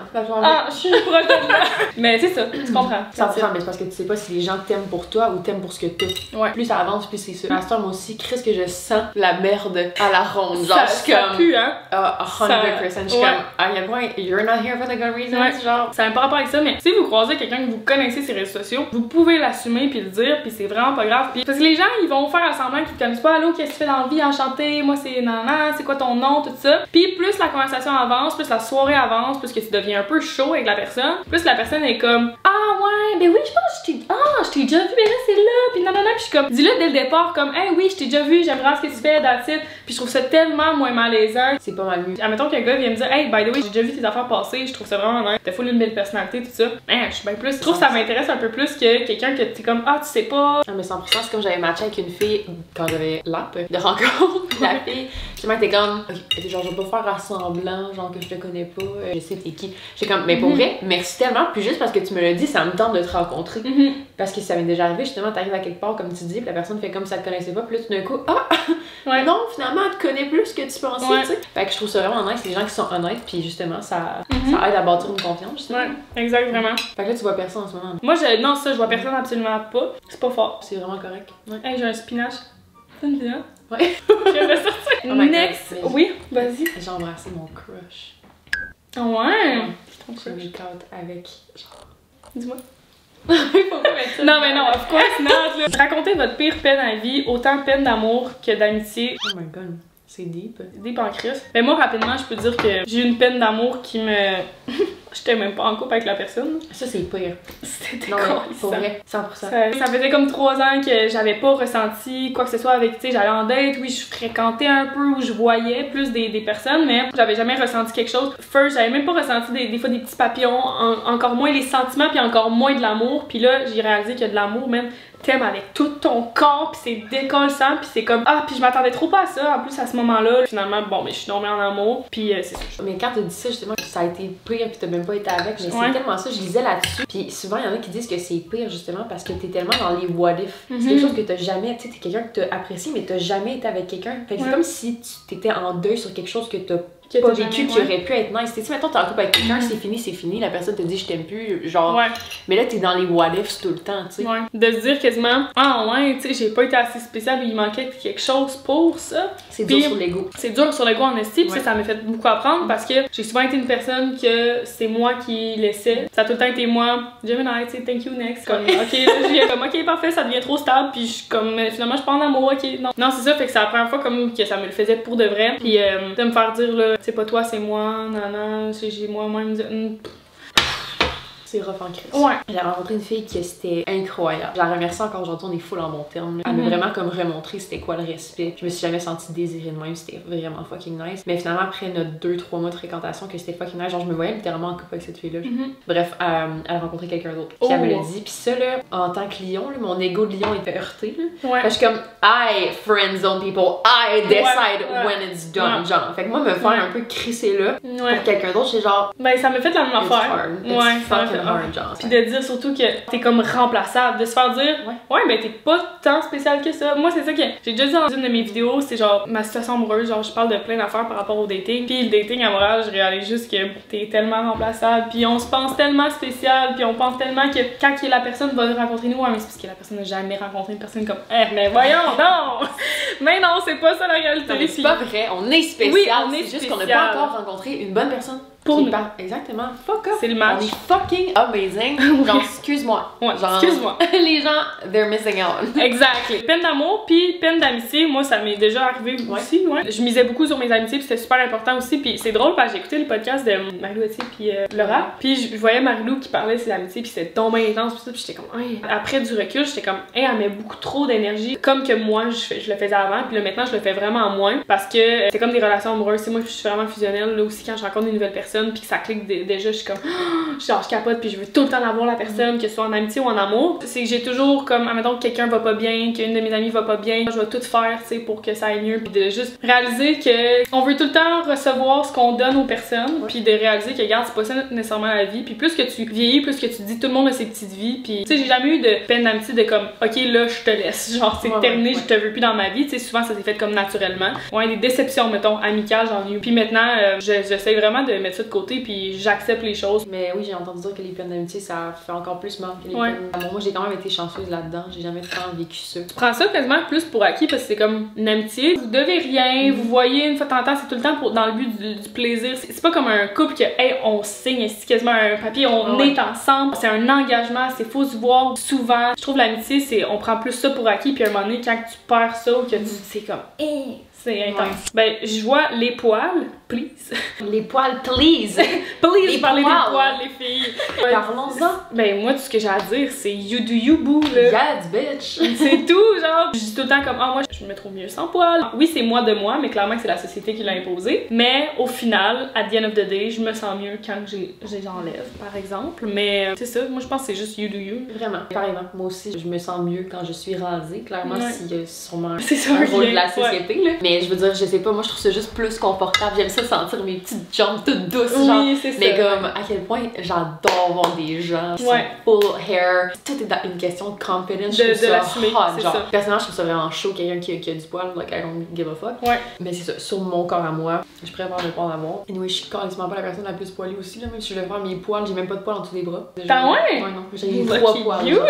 je suis proche de là. Mais c'est ça, tu comprends. 100%, mais c'est parce que tu sais pas si les gens t'aiment pour toi ou t'aiment pour ce que t'as. Ouais. Plus ça avance, plus c'est sûr. À ce temps, moi aussi, Chris, que je sens la merde à la ronde. Genre, ça pue, hein? 100%. Je suis comme, à quel point, you're not here for the good reasons, genre. Ça n'a pas rapport avec ça, mais si vous croisez quelqu'un que vous connaissez sur les réseaux sociaux, vous pouvez l'assumer puis le dire, puis c'est vraiment pas grave. Pis, parce que les gens, ils vont faire semblant qu'ils te connaissent pas. Allô, qu'est-ce que tu fais dans la vie? Enchanté, moi c'est nanana, c'est quoi ton nom, tout ça. Puis plus la conversation avance, plus la soirée avance, plus que tu deviens un peu chaud avec la personne, plus la personne est comme, ah ouais, ben oui, je pense que je t'ai déjà vu, ben là c'est là, puis nanana, puis je suis comme, dis-le dès le départ, comme, hey oui, je t'ai déjà vu, j'aimerais ce que tu fais, that's it. Puis je trouve ça tellement moins malaisant. C'est pas mal mieux. Admettons qu'un gars vient me dire, hey, by the way, j'ai déjà vu tes affaires passer, je trouve ça vraiment nice. T'as full une belle personnalité, tout ça. Je suis bien plus. Je trouve que ça m'intéresse un peu plus que quelqu'un que t'es comme, tu sais pas. Ah, mais 100%, c'est comme j'avais matché avec une fille quand j'avais l'app de rencontre. La fille, justement, t'es comme, ok, genre, je vais pas faire semblant, genre que je te connais pas, je sais t'es qui. J'étais comme, mais pour vrai, merci tellement. Puis juste parce que tu me l'as dit, ça me tente de te rencontrer. Parce que ça m'est déjà arrivé, justement, t'arrives à quelque part, comme tu dis, puis la personne fait comme si ça te connaissait pas, puis là, tout d'un coup, non, finalement, elle te connaît plus que tu pensais, tu sais. Fait que je trouve ça vraiment nice, les gens qui sont honnêtes, puis justement, ça aide à bâtir une confiance. Ouais, exact, vraiment. Fait que là, tu vois personne en ce moment. Moi, non, ça, je vois personne absolument pas. C'est pas fort. C'est vraiment correct. Ouais. Hey, j'ai un spinach. Ça me dit, hein? Ouais. Je viens de sortir. Next. God, oui, vas-y. J'ai embrassé mon crush. Ouais. Ton crush. J'ai out avec. Dis-moi. Faut pas mettre ça. Non, mais non, of course not, là. Racontez votre pire peine à vie, autant peine d'amour que d'amitié. Oh my god. C'est deep. Deep en crise. Mais moi, rapidement, je peux dire que j'ai eu une peine d'amour qui me... j'étais même pas en couple avec la personne. Ça, c'est pire. C'était Non, con, pour ça. vrai, 100%. Ça faisait comme 3 ans que j'avais pas ressenti quoi que ce soit avec, tu sais, j'allais en date, oui, je fréquentais un peu, où je voyais plus des personnes, mais j'avais jamais ressenti quelque chose. First, j'avais même pas ressenti des fois des petits papillons, encore moins les sentiments, puis encore moins de l'amour. Puis là, j'ai réalisé qu'il y a de l'amour, même t'aimes avec tout ton corps, puis c'est décollissant, puis c'est comme ah, puis je m'attendais trop pas à ça en plus à ce moment-là. Finalement, bon, mais je suis tombée en amour, puis c'est ça. Mais quand tu dis ça, justement, ça a été pire, puis t'as même pas été avec, mais Ouais. c'est tellement ça, je lisais là-dessus. Puis souvent, il y en a qui disent que c'est pire, justement, parce que t'es tellement dans les what if. C'est quelque chose que t'as jamais, tu sais, t'es quelqu'un que t'as apprécié, mais t'as jamais été avec quelqu'un. Fait que c'est comme si tu t'étais en deuil sur quelque chose que t'as pas vécu, qui aurait pu être nice. Tu sais, mettons, t'es en couple avec quelqu'un, c'est fini, la personne te dit je t'aime plus, genre. Ouais. Mais là, t'es dans les what ifs tout le temps, tu sais. Ouais. De se dire quasiment, ah ouais, tu sais, j'ai pas été assez spéciale, il manquait quelque chose pour ça. C'est Puis, dur sur l'ego. C'est dur sur l'ego en estime, Ouais. ça m'a fait beaucoup apprendre parce que j'ai souvent été une personne que c'est moi qui laissais. Ça a tout le temps été moi, Gemini, tu sais, thank you next. Comme, ok, là, je viens comme, ok, parfait, ça devient trop stable, puis je suis comme, finalement, je prends l'amour, ok, non. Non, c'est ça, fait que c'est la première fois comme que ça me le faisait pour de vrai. Puis de me faire dire, là, c'est pas toi, c'est moi, nanana, j'ai moi-même dit, C'est rough en crise. ouais. J'ai rencontré une fille qui c'était incroyable. Je la remercie encore aujourd'hui, on est full en bon terme. Elle m'a vraiment comme remontré c'était quoi le respect. Je me suis jamais sentie désirée de même, c'était vraiment fucking nice. Mais finalement, après notre 2-3 mois de fréquentation, que c'était fucking nice, genre je me voyais littéralement en couple avec cette fille-là. Bref, elle a rencontré quelqu'un d'autre. Puis elle me l'a dit. Puis ça, là, en tant que lion, là, mon ego de lion était heurté. Là. Ouais. Fait que je suis comme, I friendzone people, I decide Ouais. when it's done, genre. Fait que moi, me faire un peu crisser là Ouais. pour quelqu'un d'autre, c'est genre, Ben, ça m'a fait la même it's affaire. hard. It's Ouais, ça m'a fucking fait hard, genre. Puis de dire surtout que t'es comme remplaçable, de se faire dire ouais ben t'es pas tant spécial que ça. Moi c'est ça que j'ai déjà dit dans une de mes vidéos, c'est genre ma situation amoureuse, genre je parle de plein d'affaires par rapport au dating. Puis le dating amoureux, je réalise juste que t'es tellement remplaçable, puis on se pense tellement spécial, puis on pense tellement que quand la personne va rencontrer nous, ouais, mais c'est parce que la personne n'a jamais rencontré une personne comme mais voyons non. Mais non, c'est pas ça la réalité. Non, mais c'est pas vrai, on est spécial. Oui, on est c'est juste qu'on n'a spécial. pas encore rencontré une bonne personne. Pour qui nous. parle. Exactement. Fuck off. C'est le match. On est fucking amazing. Genre, excuse-moi. Ouais, Genre, excuse-moi. les gens, they're missing out. Exact. Peine d'amour puis peine d'amitié, moi ça m'est déjà arrivé aussi, ouais. Je misais beaucoup sur mes amitiés puis c'était super important aussi, puis c'est drôle parce que j'ai écouté le podcast de Marie-Lou Etier puis Laura, puis je voyais Marie-Lou qui parlait de ses amitiés puis c'était tombé intense puis ça, puis j'étais comme hey. Après du recul, j'étais comme hey, elle met beaucoup trop d'énergie comme que moi je le faisais avant, puis là maintenant je le fais vraiment moins parce que c'est comme des relations amoureuses, c'est moi je suis vraiment fusionnelle là aussi quand je rencontre une nouvelle personne puis que ça clique déjà, je suis comme genre je capote puis je veux tout le temps avoir la personne, que ce soit en amitié ou en amour. C'est que j'ai toujours comme admettons que quelqu'un va pas bien, qu'une de mes amies va pas bien, je vais tout faire, tu sais, pour que ça aille mieux, puis de juste réaliser que on veut tout le temps recevoir ce qu'on donne aux personnes, puis de réaliser que regarde, c'est pas ça nécessairement la vie, puis plus que tu vieillis, plus que tu dis tout le monde a ses petites vies, puis tu sais, j'ai jamais eu de peine d'amitié de comme OK, là je te laisse, genre c'est terminé, je te veux plus dans ma vie, tu sais, souvent ça s'est fait comme naturellement. Ouais, des déceptions mettons amicales, j'en ai eu. Puis maintenant j'essaie vraiment de mettre ça de côté, puis j'accepte les choses. Mais oui, j'ai entendu dire que les peines d'amitié, ça fait encore plus mal que les peines d'amour. Moi, j'ai quand même été chanceuse là-dedans. J'ai jamais tant vécu ça. Je prends ça quasiment plus pour acquis parce que c'est comme une amitié. Vous devez rien, vous voyez une fois de temps en temps, c'est tout le temps dans le but du plaisir. C'est pas comme un couple que, hey, on signe, c'est quasiment un papier, on est ensemble. C'est un engagement, c'est faut se voir souvent. Je trouve l'amitié, c'est on prend plus ça pour acquis, puis à un moment donné, quand tu perds ça ou que tu c'est comme, c'est intense. Ben, je vois les poils, please. Les poils, please! Please, les parlez des poils. poils, les filles. Parlons-en. Ben, moi, tout ce que j'ai à dire, c'est you do you, boo, là. Yes, bitch! C'est tout, genre. Je dis tout le temps comme, ah, moi, je me trouve mieux sans poils. Oui, c'est moi de moi, mais clairement que c'est la société qui l'a imposé. Mais au final, at the end of the day, je me sens mieux quand j'enlève, par exemple. Mais c'est ça, moi, je pense que c'est juste you do you. Vraiment. Pareillement, moi aussi, je me sens mieux quand je suis rasée. Clairement, s'il y a sûrement un rôle de la société, là. Mais je veux dire, je sais pas, moi, je trouve ça juste plus confortable. J'aime ça sentir mes petites jambes toutes douces, genre. Oui, c'est ça. Mais comme, à quel point j'adore voir des gens qui sont full hair. Tout est dans une question de confidence. Je trouve ça hot, genre. Personnellement, je trouve ça vraiment chaud, quelqu'un qui a du poil, like I don't give a fuck. Ouais. Mais c'est ça, sur mon corps à moi, je préfère le poil à moi. Anyway, je suis carrément pas la personne la plus poilue aussi, là. Même si je vais faire mes poils, j'ai même pas de poils en dessous des bras. T'as ouais? Ouais, non. J'ai 3 poils. Genre.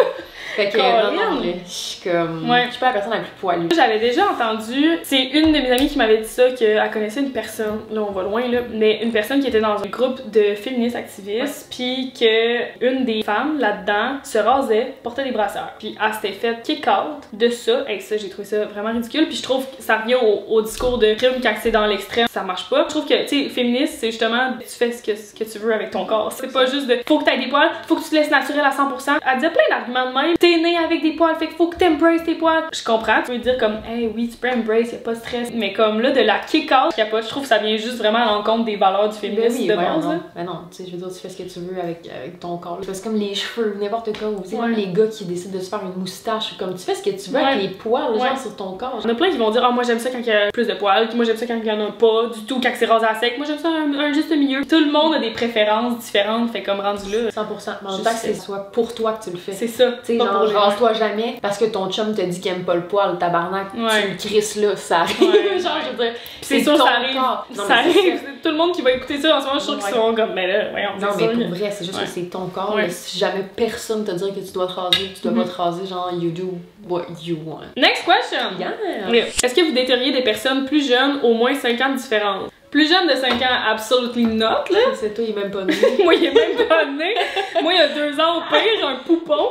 Fait que, non, je suis comme. Je suis pas la personne la plus poilue. J'avais déjà entendu, c'est une de mes amies qui m'avait dit ça, qu'elle connaissait une personne, là on va loin là, mais une personne qui était dans un groupe de féministes activistes, puis que une des femmes là-dedans se rasait, portait des brassières. Puis elle s'était fait kick-out de ça, et ça j'ai trouvé ça vraiment ridicule, puis je trouve que ça revient au discours de crime quand c'est dans l'extrême, ça marche pas. Je trouve que, tu sais, féministe, c'est justement, tu fais ce que tu veux avec ton corps. C'est pas juste de, faut que t'aies des poils, faut que tu te laisses naturel à 100%. Elle disait plein d'arguments de même. T'es né avec des poils, fait qu'il faut que t'embraces tes poils. Je comprends, tu peux dire comme, hey oui, tu peux embrace, y'a pas de stress, mais comme là, de la kick-out, je trouve que ça vient juste vraiment à l'encontre des valeurs du féminisme de base. Ben non, tu sais, je veux dire, tu fais ce que tu veux avec ton corps. C'est comme les cheveux, n'importe quoi. Ou c'est même les gars qui décident de se faire une moustache, comme tu fais ce que tu veux avec les poils, genre sur ton corps. Il y en a plein qui vont dire, ah, moi j'aime ça quand il y a plus de poils, moi j'aime ça quand il y en a pas du tout, quand c'est rasé à sec, moi j'aime ça un juste milieu. Tout le monde a des préférences différentes, fait comme rendu là. 100%. Mais en même temps, que c'est soit pour toi que tu le fais. C'est ça. Tu sais, genre, rase-toi jamais parce que ton chum te dit qu'il aime pas le poil, tabarnak, tu le crisses là, ça arrive. Genre, je veux dire, c'est sûr, ça arrive. Ça arrive. Tout le monde qui va écouter ça en ce moment, je suis sûre qu'ils sont comme, mais là, voyons. Non, mais pour vrai, c'est juste que c'est ton corps. Si jamais personne te dit que tu dois te raser, tu dois pas te raser, genre, you do what you want. Next question! Est-ce que vous dateriez des personnes plus jeunes, au moins 5 ans de différence? Plus jeune de 5 ans, absolutely not, là. C'est toi, il est même pas né. Moi, il est même pas né. Moi, il y a 2 ans au pire, un poupon.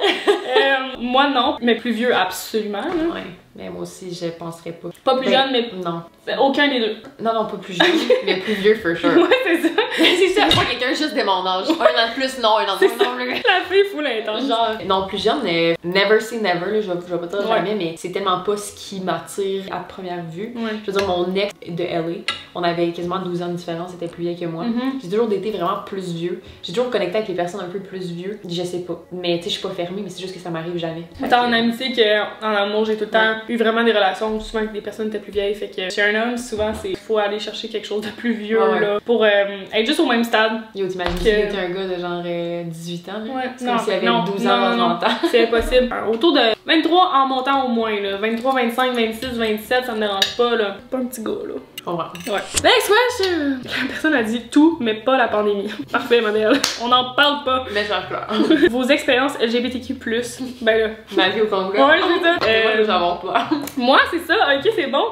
Moi, non. Mais plus vieux, absolument, là. Ouais. Mais moi aussi, je penserais pas. Pas plus jeune, mais. Non. Aucun des deux. Non, pas plus jeune, mais plus vieux, for sure. Ouais, c'est ça. C'est ça, pas quelqu'un juste de mon âge. Un an de plus, non, un an de moins, non. La fille full intense. Genre, non, plus jeune, never say never, là, je vais pas dire jamais, mais c'est tellement pas ce qui m'attire à première vue. Je veux dire, mon ex de LA, on avait quasiment 12 ans de différence, c'était plus vieux que moi. J'ai toujours été vraiment plus vieux. J'ai toujours connecté avec les personnes un peu plus vieux. Je sais pas. Mais tu sais, je suis pas fermée, mais c'est juste que ça m'arrive jamais. Autant en amitié qu'en amour, j'ai tout le temps eu vraiment des relations souvent avec des personnes qui étaient plus vieilles. Fait que chez un homme, souvent, il faut aller chercher quelque chose de plus vieux là, pour être juste au même stade. Yo, t'imagines que t'es un gars de genre 18 ans? Là? C'est comme s'il avait 12 ans non, c'est impossible. Autour de 23 en montant au moins, là. 23, 25, 26, 27, ça me dérange pas, là. Pas un petit gars, là. Je comprends. Ouais. Next question! La personne a dit tout, mais pas la pandémie. Parfait, modèle. On n'en parle pas. Mais ça clair. Vos expériences LGBTQ+, ben là. Ma vie au complet. Ouais, c'est ça. Moi, je veux savoir toi. Moi, c'est ça. Ok, c'est bon.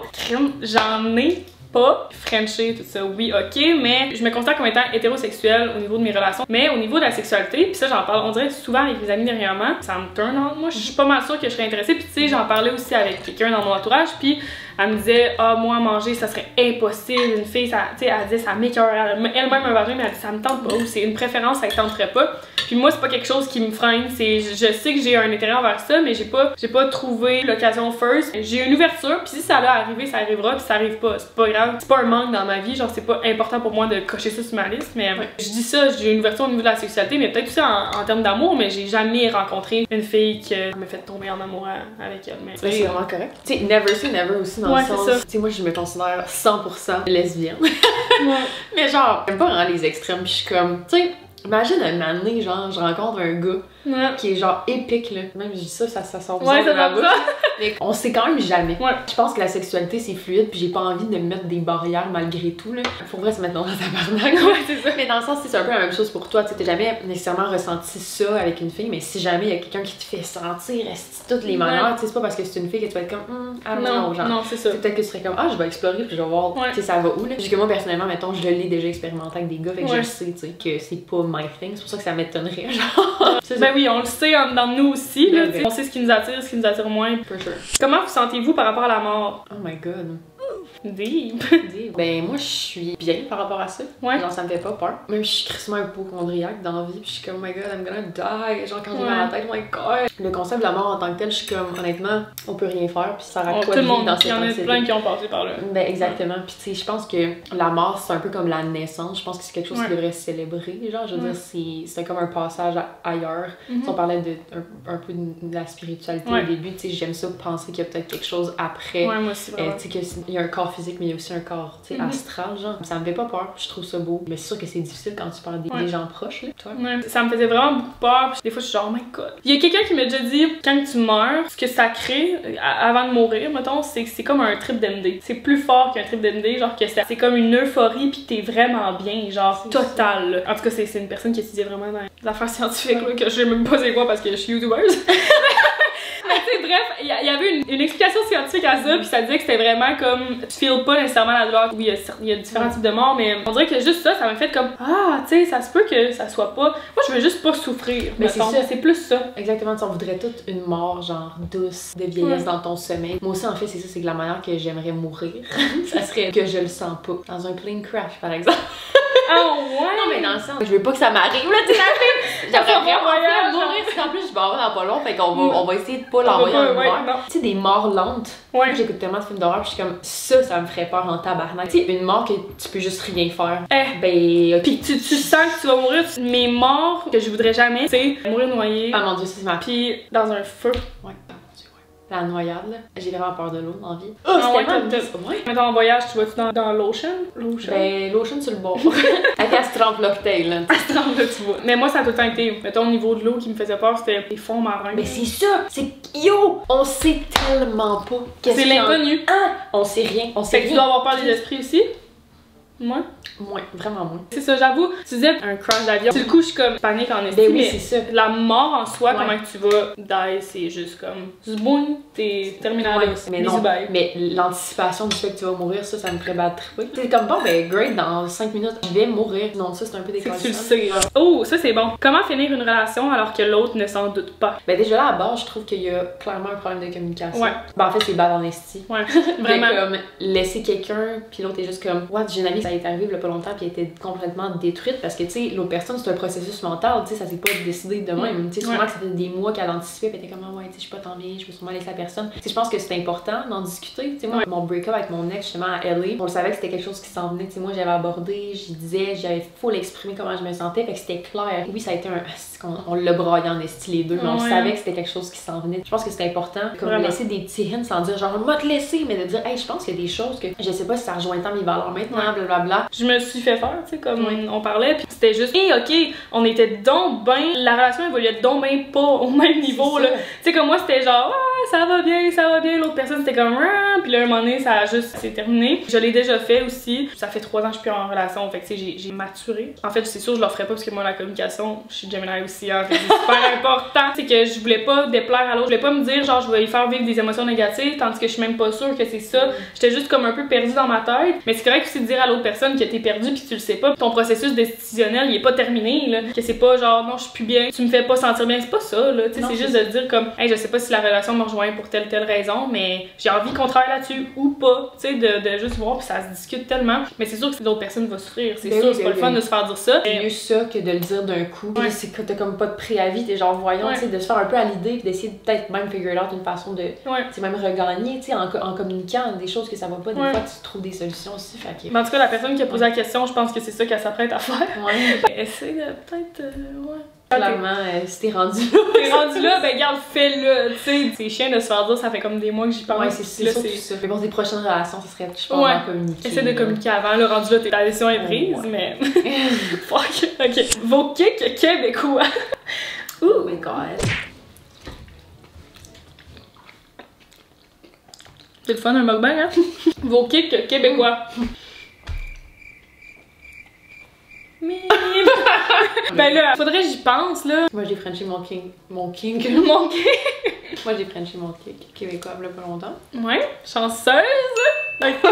J'en ai pas Frenché, tout ça, oui, ok, mais je me considère comme étant hétérosexuelle au niveau de mes relations. Mais au niveau de la sexualité, puis ça, j'en parle, on dirait souvent avec mes amis dernièrement, ça me turn on. Moi, je suis pas mal sûre que je serais intéressée. Puis tu sais, j'en parlais aussi avec quelqu'un dans mon entourage, puis elle me disait, ah, moi, manger, ça serait impossible. Une fille, ça, tu sais, elle disait, ça m'écoeure. Elle-même un vagin, mais elle dit, ça me tente pas, ou c'est une préférence, ça ne tenterait pas. Puis moi, c'est pas quelque chose qui me freine. Je sais que j'ai un intérêt envers ça, mais j'ai pas trouvé l'occasion first. J'ai une ouverture, puis si ça allait arriver, ça arrivera, puis ça arrive pas. C'est pas grave. C'est pas un manque dans ma vie, genre, c'est pas important pour moi de cocher ça sur ma liste, mais je dis ça, j'ai une ouverture au niveau de la sexualité, mais peut-être aussi en termes d'amour, mais j'ai jamais rencontré une fille qui me fait tomber en amour avec elle. Mais c'est vraiment correct. Tu sais, never say never aussi dans le sens. Tu sais, moi, je me considère 100% lesbienne. Mais genre, j'aime pas vraiment les extrêmes, puis je suis comme, tu sais, imagine une année, genre, je rencontre un gars qui est genre épique, là. Même je dis ça sort bizarre de ma bouche. Mais on sait quand même jamais. Je pense que la sexualité c'est fluide, puis j'ai pas envie de mettre des barrières malgré tout, là. Faut vrai se mettre dans la tabarnak. C'est ça. Mais dans le sens, c'est un peu la même chose pour toi. Tu sais, t'as jamais nécessairement ressenti ça avec une fille, mais si jamais il y a quelqu'un qui te fait sentir toutes les manières, tu sais, c'est pas parce que c'est une fille que tu vas être comme, non, genre. Non, c'est ça. Peut-être que tu serais comme, je vais explorer, puis je vais voir, tu sais, ça va où, là. Parce que moi, personnellement, mettons, je l'ai déjà expérimenté avec des gars, fait que je sais, tu sais, que c'est pas my thing. C'est pour ça que ça m'étonnerait, genre. Ben oui, on le sait dans nous aussi, là. On sait ce qui nous attire moins. For sure. Comment vous sentez-vous par rapport à la mort? Oh my god. Deep. Ben moi je suis bien par rapport à ça. Genre ça me fait pas peur. Même je suis crissement hypochondriaque dans la vie, puis je suis comme oh my god, I'm gonna die. Genre quand j'ai mal à la tête, oh my god. Le concept de la mort en tant que tel, je suis comme honnêtement, on peut rien faire, puis ça arrête quoi de vivre dans cette Il y en a plein qui ont passé par là. Ben exactement. Puis tu sais, je pense que la mort c'est un peu comme la naissance. Je pense que c'est quelque chose qui devrait célébrer. Genre je veux dire, c'est comme un passage ailleurs. On parlait un peu de la spiritualité au début. Tu sais, j'aime ça penser qu'il y a peut-être quelque chose après. Ouais, moi aussi, vraiment. Tu sais, qu'il y a un corps physique, mais il y a aussi un corps astral, genre. Ça me fait pas peur, je trouve ça beau. Mais c'est sûr que c'est difficile quand tu parles des gens proches, là, toi. Ça me faisait vraiment beaucoup peur. Puis des fois, je suis genre, oh my god. Il y a quelqu'un qui m'a déjà dit, quand tu meurs, ce que ça crée avant de mourir, mettons, c'est que c'est comme un trip d'MD. C'est plus fort qu'un trip d'MD, genre que c'est comme une euphorie, puis t'es vraiment bien, genre total. Là. En tout cas, c'est une personne qui étudiait vraiment dans les affaires scientifiques, là, que je sais même pas c'est quoi parce que je suis youtubeuse. Mais tu sais, bref, il y avait une explication scientifique à ça, puis ça disait que c'était vraiment comme tu feels pas nécessairement la douleur. Oui, il y a différents types de morts, mais on dirait que juste ça m'a fait comme ah, tu sais, ça se peut que ça soit pas. Moi, je veux juste pas souffrir. Mais c'est ça. C'est plus ça. Exactement, on voudrait toute une mort genre douce, de vieillesse dans ton sommeil. Moi aussi, en fait, c'est ça, c'est que la manière que j'aimerais mourir, ça serait que je le sens pas. Dans un plane crash, par exemple. Oh ouais! Non, mais dans le sens, je veux pas que ça m'arrive, là, tu sais, j'aimerais vraiment mourir, parce qu'en plus, je vais avoir dans pas long, fait qu'on va essayer de pas l'envoyer en hiver. Tu sais, des morts lentes. Ouais. J'écoute tellement de films d'horreur, puis je suis comme, ça me ferait peur en tabarnak. Tu sais, une mort que tu peux juste rien faire. Ben, ok. Pis tu sens que tu vas mourir. Mes morts que je voudrais jamais, c'est mourir noyé. Ah mon dieu, c'est ma Pis dans un feu. Ouais. La noyade, là. J'ai vraiment peur de l'eau dans la vie. Oh, ouais. Mettons en voyage, tu vas-tu dans l'ocean? Ben, l'ocean sur le bord. Avec elle se trempe l'octail, là. Elle se trempe là, tu vois. Mais moi, ça a tout le temps été, mettons, au niveau de l'eau qui me faisait peur, c'était les fonds marins. Mais c'est ça! C'est yo! On sait tellement pas. C'est l'inconnu. Ah! On sait rien. On sait rien. Tu dois avoir peur des esprits aussi? Moi? Moins, vraiment moins. C'est ça, j'avoue. Tu disais un crash d'avion. Du coup, je suis comme panique en estime. Ben oui, mais c'est ça. la mort en soi, comment que tu vas die, c'est juste comme zboum, t'es terminal. Mais non. Mais l'anticipation du fait que tu vas mourir, ça me ferait battre triper. C'est comme bon, ben great, dans 5 minutes, je vais mourir. Non, ça c'est un peu décalé. Tu le sais. Oh, ça c'est bon. Comment finir une relation alors que l'autre ne s'en doute pas? Ben déjà là à base, je trouve qu'il y a clairement un problème de communication. Ouais. Ben en fait, c'est bad honesty. Ouais. Vraiment. Comme laisser quelqu'un, puis l'autre est juste comme, ouais, j'ai une amie, ça est arrivé il y a pas longtemps, puis elle était complètement détruite parce que tu sais, l'autre personne c'est un processus mental, tu sais, ça s'est pas décidé de même. Tu sais, sûrement que ça fait des mois qu'elle anticipait, puis elle était comme, ouais, tu sais, je suis pas tant bien, je veux sûrement laisser la personne. Tu sais, je pense que c'est important d'en discuter. Tu sais, moi, mon break-up avec mon ex, justement, à LA, on le savait que c'était quelque chose qui s'en venait. Tu sais, moi, j'avais abordé, j'y disais, j'avais full exprimé comment je me sentais, fait que c'était clair. Oui, ça a été on l'a braillé en esti les deux, mais on savait que c'était quelque chose qui s'en venait. Je pense que c'est important, comme laisser des petits hints sans dire genre, m'a te laisser, mais de dire, hey, je pense qu'il y a des choses que je sais pas si ça rejoint tant mes valeurs maintenant, blablabla. Je me suis fait faire, tu sais, comme on parlait, puis c'était juste, hey, ok, on était donc ben, la relation évoluait donc ben pas au même niveau, là. Tu sais, comme moi, c'était genre, ah, ça va bien, l'autre personne, c'était comme, ah, puis là, un moment donné, ça a juste, c'est terminé. Je l'ai déjà fait aussi. Ça fait 3 ans que je suis plus en relation, fait que, tu sais, j'ai maturé. En fait, c'est sûr, je le ferais pas parce que moi, la communication, je suis Gemini aussi, hein, fait que c'est super important. C'est que je voulais pas déplaire à l'autre, je voulais pas me dire, genre, je vais lui faire vivre des émotions négatives, tandis que je suis même pas sûre que c'est ça. J'étais juste comme un peu perdue dans ma tête. Mais c'est correct aussi de dire à l'autre personne que t'es perdue pis tu le sais pas. Ton processus décisionnel, il est pas terminé, là. Que c'est pas genre, non, je suis plus bien, tu me fais pas sentir bien. C'est pas ça, là. Tu sais, c'est juste de dire comme, hey, je sais pas si la relation me rejoint pour telle raison, mais j'ai envie qu'on travaille là-dessus ou pas. Tu sais, de juste voir pis ça se discute tellement. Mais c'est sûr que l'autre personne va souffrir. C'est sûr, c'est pas le fun de se faire dire ça. C'est mieux ça que de le dire d'un coup. C'est que t'as comme pas de préavis, t'es genre voyons, tu sais, de se faire un peu à l'idée pis d'essayer de peut-être même figure out une façon de, tu sais, même regagner, tu sais, en communiquant des choses que ça va pas. Des fois, tu trouves des solutions aussi. Fait que... Mais en tout cas, la personne qui a posé la question, je pense que c'est ça qu'elle s'apprête à faire. Essaye de peut-être, Clairement, si t'es rendu là. T'es rendu là, ben garde, fais-le. Tu sais, c'est chiant de se faire dire, ça fait comme des mois que j'y parle. Ouais, c'est ça. Mais bon, des prochaines relations, ça serait, je pense, de communiquer. Essaie de communiquer avant. Le rendu là, ta décision est prise, mais. Fuck. Ok. Vos kicks québécois. Oh my god. C'est le fun, un mukbang, hein? Vos kicks québécois. Ben là, faudrait que j'y pense, là. Moi, j'ai frenché mon king. Mon king? Moi, j'ai frenché mon kick québécois il y a pas longtemps. Ouais, chanceuse! Ok.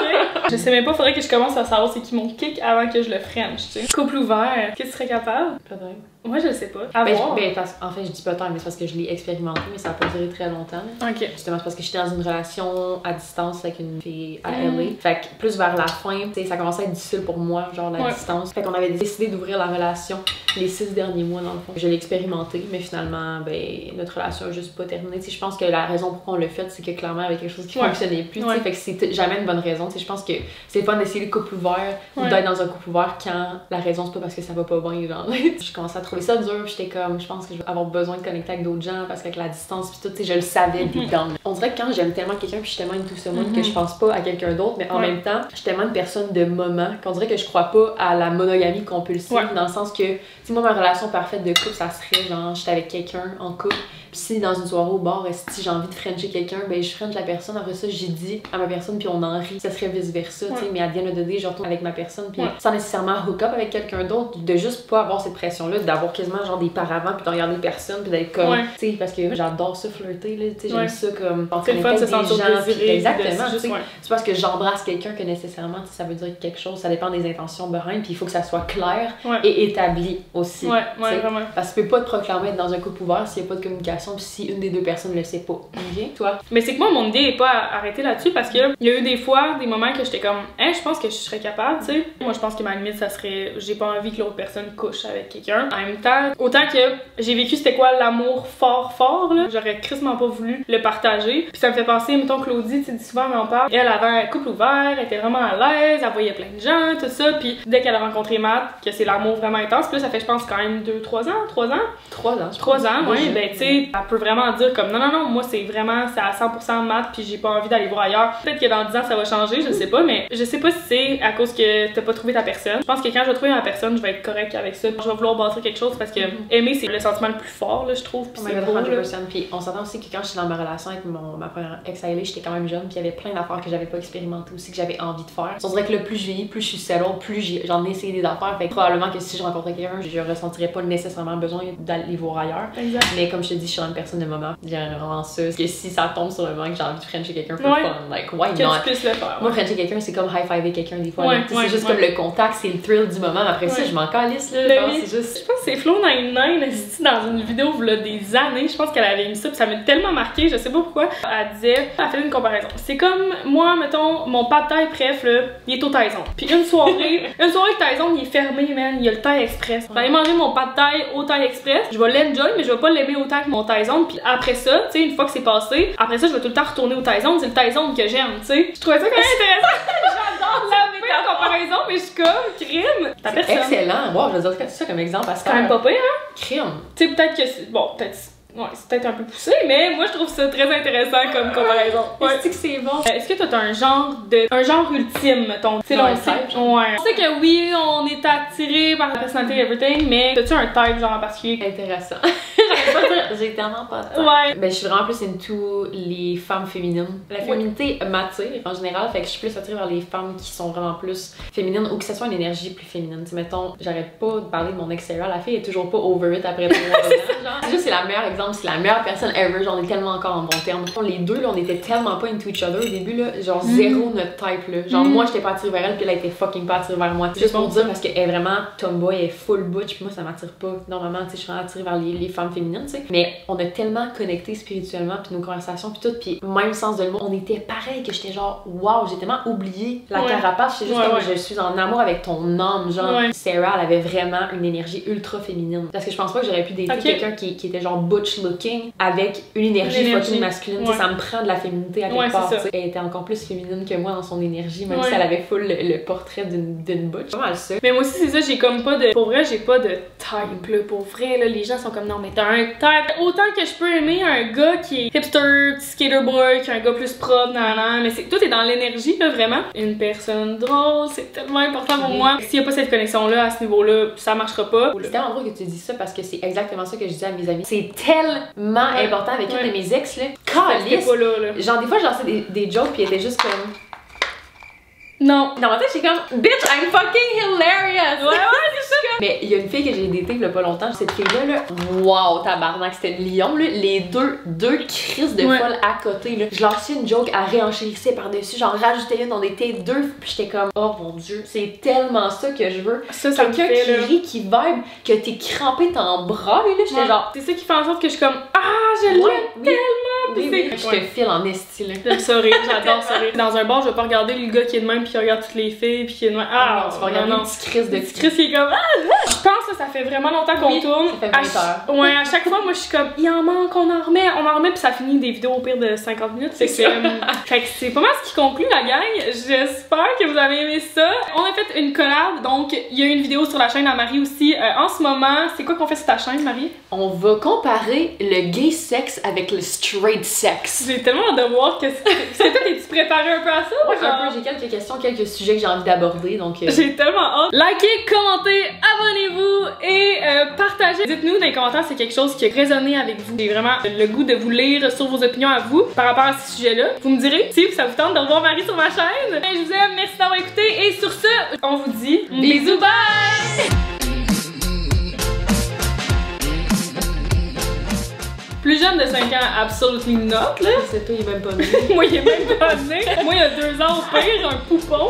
Je sais même pas, faudrait que je commence à savoir c'est qui mon kick avant que je le french, tu sais. Couple ouvert, qu'est-ce que tu serais capable? Peut-être. Moi, je le sais pas. En fait, je dis peut-être, mais c'est parce que je l'ai expérimenté, mais ça a pas duré très longtemps. Ok. Justement, c'est parce que j'étais dans une relation à distance avec une fille à LA. Fait que plus vers la fin, tu sais, ça commençait à être difficile pour moi, genre la distance. Fait qu'on avait décidé d'ouvrir la relation les 6 derniers mois, dans le fond. Je l'ai expérimenté, mais finalement, ben, notre relation a juste pas terminé. Tu sais, je pense que la raison pour qu'on l'a fait, c'est que clairement, il y avait quelque chose qui fonctionnait plus. Tu sais, fait que c'est jamais une bonne raison. Tu sais, je pense que c'est fun d'essayer le couple ouvert ou d'être dans un couple ouvert quand la raison, c'est pas parce que ça va pas bien. Genre. Je commençais à trouver ça dur, j'étais comme, je pense que je vais avoir besoin de connecter avec d'autres gens parce qu'avec la distance, puis tout, tu sais, je le savais deep down. On dirait que quand j'aime tellement quelqu'un, puis je suis tellement into someone que je pense pas à quelqu'un d'autre, mais en même temps, je suis tellement une personne de moment qu'on dirait que je crois pas à la monogamie qu'on peut compulsive, dans le sens que, tu sais, moi, ma relation parfaite de couple, ça serait genre, j'étais avec quelqu'un en couple, puis si dans une soirée au bar, si j'ai envie de frencher quelqu'un, ben je french la personne, après ça, j'ai dit à ma personne, puis on en rit. Ça serait vice-versa, tu sais, mais à the end of the day, je retourne avec ma personne, puis sans nécessairement hook up avec quelqu'un d'autre, de juste pas avoir cette pression-là, d'avoir quasiment genre des paravents, puis de regarder personne, puis d'être comme, tu sais, parce que j'adore ça flirter, là, tu sais, j'aime ça comme, c'est le fun de se sentir désiré. Exactement, tu sais, c'est parce que j'embrasse quelqu'un que nécessairement, ça veut dire quelque chose, ça dépend des intentions behind, puis il faut que ça soit clair et établi aussi. Vraiment. Parce que tu peux pas te proclamer être dans un couple ouvert s'il y a pas de communication, puis si une des deux personnes le sait pas. Ok, toi? Mais c'est que moi, mon idée est pas arrêtée là-dessus parce que il y a eu des fois, des moments que j'étais comme, je pense que je serais capable, tu sais. Moi, je pense que ma limite, ça serait, j'ai pas envie que l'autre personne couche avec quelqu'un. En même temps, autant que j'ai vécu c'était quoi l'amour fort, là, j'aurais crissement pas voulu le partager. Puis ça me fait penser, mettons, Claudie, tu sais, souvent on en parle, elle avait un couple ouvert, elle était vraiment à l'aise, elle voyait plein de gens, tout ça. Puis dès qu'elle a rencontré Matt, que c'est l'amour vraiment intense, puis là, ça fait, je pense, quand même 3 ans, oui, ben, tu sais, elle peut vraiment dire comme, non, moi, c'est vraiment, c'est à 100% Matt, puis j'ai pas envie d'aller voir ailleurs. Peut-être que dans 10 ans, ça va changer, je sais pas, mais je sais pas si c'est à cause que t'as pas trouvé ta personne. Je pense que quand je vais trouver ma personne, je vais être correcte avec ça. Je vais vouloir bâtir quelque chose parce que aimer, c'est le sentiment le plus fort, là, je trouve. Puis c'est beau, 100%. Puis on s'entend aussi que quand j'étais dans ma relation avec ma première ex-alliée, j'étais quand même jeune, puis il y avait plein d'affaires que j'avais pas expérimentées aussi, que j'avais envie de faire. On dirait que le plus je vieillis, plus je suis settle, plus j'en ai essayé des affaires. Fait que probablement que si je rencontrais quelqu'un, je ressentirais pas nécessairement besoin d'aller voir ailleurs. Exact. Mais comme je te dis, je suis une personne de moment. J'aimerais vraiment ça. Parce que si ça tombe sur le moment que j'ai envie de frencher quelqu'un pour fun, like, why que not? Tu puisses le faire. Moi, frencher quelqu'un, c'est comme high-fiver quelqu'un des fois. C'est juste comme le contact, c'est le thrill du moment. Après ça, je m'en calisse, là. C'est juste... Je pense que c'est Flo 99 dans une vidéo il y a des années. Je pense qu'elle avait mis ça, puis ça m'a tellement marqué, je sais pas pourquoi. Elle fait une comparaison. C'est comme moi, mettons, mon pas de taille, bref, là, il est au Tyson. Puis une soirée Tyson, il est fermé, man. Il y a le Thai Express. J'allais manger mon pas de taille au Thai Express. Je vais l'enjoy, mais je vais pas l'aimer autant que mon Tyson. Puis après ça, tu sais, une fois que c'est passé, après ça, je vais tout le temps retourner au Tyson. C'est le Tyson que j'aime, tu sais. Je trouvais ça quand même intéressant. J'adore la comparaison, mais je suis comme crime. Ta personne. Excellent. Wow, je veux dire ça comme exemple parce que. Quand même pas pire, hein? Crime. Tu sais, peut-être que c'est. Bon, peut-être. Ouais, c'est peut-être un peu poussé, mais moi je trouve ça très intéressant comme comparaison. Est-ce que c'est bon? Est-ce que toi t'as un genre ultime, mettons? Tu sais, là, on sait que oui, on est attiré par la personnalité et everything, mais t'as-tu un type genre en particulier? Intéressant. J'arrive pas à dire, j'ai tellement pas de type. Ouais. Ben, je suis vraiment plus into les femmes féminines. La féminité m'attire en général, fait que je suis plus attirée vers les femmes qui sont vraiment plus féminines ou que ce soit une énergie plus féminine. T'sais, mettons, j'arrête pas de parler de mon ex-serial, la fille est toujours pas over it après 3 ans. C'est juste, c'est la meilleure exemple, c'est la meilleure personne ever, genre on est tellement encore en bon terme. Les deux là, on était tellement pas into each other au début là, genre zéro notre type là. Genre moi j'étais pas attirée vers elle puis elle était fucking pas attirée vers moi. Juste pour dire parce qu'elle est vraiment tomboy, elle est full butch puis moi ça m'attire pas. Normalement tu sais je suis vraiment attirée vers les femmes féminines tu sais. Mais on a tellement connecté spirituellement puis nos conversations puis tout puis même sens de le mot, on était pareil que j'étais genre waouh j'ai tellement oublié la carapace, j'étais juste comme je suis en amour avec ton âme genre. Sarah elle avait vraiment une énergie ultra féminine parce que je pense pas que j'aurais pu dater quelqu'un qui était genre butch looking avec une énergie fucking masculine. Ça me prend de la féminité à quelque part. Elle était encore plus féminine que moi dans son énergie, même si elle avait full le portrait d'une butch. Pas mal ça. Mais moi aussi, c'est ça, j'ai comme pas de. Pour vrai, j'ai pas de type là. Pour vrai, là, les gens sont comme non, mais t'as un type. Autant que je peux aimer un gars qui est hipster, skater boy, qui est un gars plus propre, mais tout est dans l'énergie, là, vraiment. Une personne drôle, c'est tellement important pour moi. S'il y a pas cette connexion-là à ce niveau-là, ça marchera pas. C'est tellement drôle que tu dis ça parce que c'est exactement ça que je dis à mes amis. C'est tellement important avec une de mes ex là. Calice! Genre des fois je lançais des jokes puis elle était juste comme non, dans ma tête, j'étais comme bitch, I'm fucking hilarious! Ouais, c'est ça! Mais il y a une fille que j'ai datée il y a pas longtemps, cette fille-là, wow, tabarnak, c'était le lion, là. Les deux crises de folle à côté, là. Je lançais une joke, à réenchérissait par-dessus, j'en rajoutais une, on était deux, puis j'étais comme, oh mon dieu, c'est tellement ça que je veux. Ça quelqu'un qui rit, qui vibe, que t'es crampé, t'en braille, là, j'étais genre. C'est ça qui fait en sorte que je suis comme, ah, je l'aime tellement! Oui, je te file en esti, là. J'aime ça rire, j'adore ça rire. Dans un bar, je vais pas regarder le gars qui est de même, qui regarde toutes les filles, puis qui est de même. Ah, tu vas regarder une petite crise de Chris qui est comme je pense que ça fait vraiment longtemps qu'on tourne. Ça fait 20 heures. Ouais, à chaque fois moi je suis comme il en manque, on en remet puis ça finit des vidéos au pire de 50 minutes. Fait que c'est pas mal ce qui conclut la gang. J'espère que vous avez aimé ça. On a fait une collab, donc il y a une vidéo sur la chaîne à Marie aussi en ce moment. C'est quoi qu'on fait sur ta chaîne, Marie? On va comparer le gay sexe avec le straight de sexe. J'ai tellement hâte de voir qu'est-ce que toi, t'es-tu préparé un peu à ça? Ouais, un peu, j'ai quelques questions, quelques sujets que j'ai envie d'aborder, donc... J'ai tellement hâte. Likez, commentez, abonnez-vous et partagez. Dites-nous dans les commentaires si c'est quelque chose qui a résonné avec vous. J'ai vraiment le goût de vous lire sur vos opinions à vous par rapport à ce sujet-là. Vous me direz si ça vous tente de revoir Marie sur ma chaîne. Et je vous aime, merci d'avoir écouté et sur ce, on vous dit bisous, bye! Plus jeune de 5 ans, absolutely not, là. C'est toi, il est même pas né. Moi, il est même pas né. Moi, il y a 2 ans au pire, un poupon.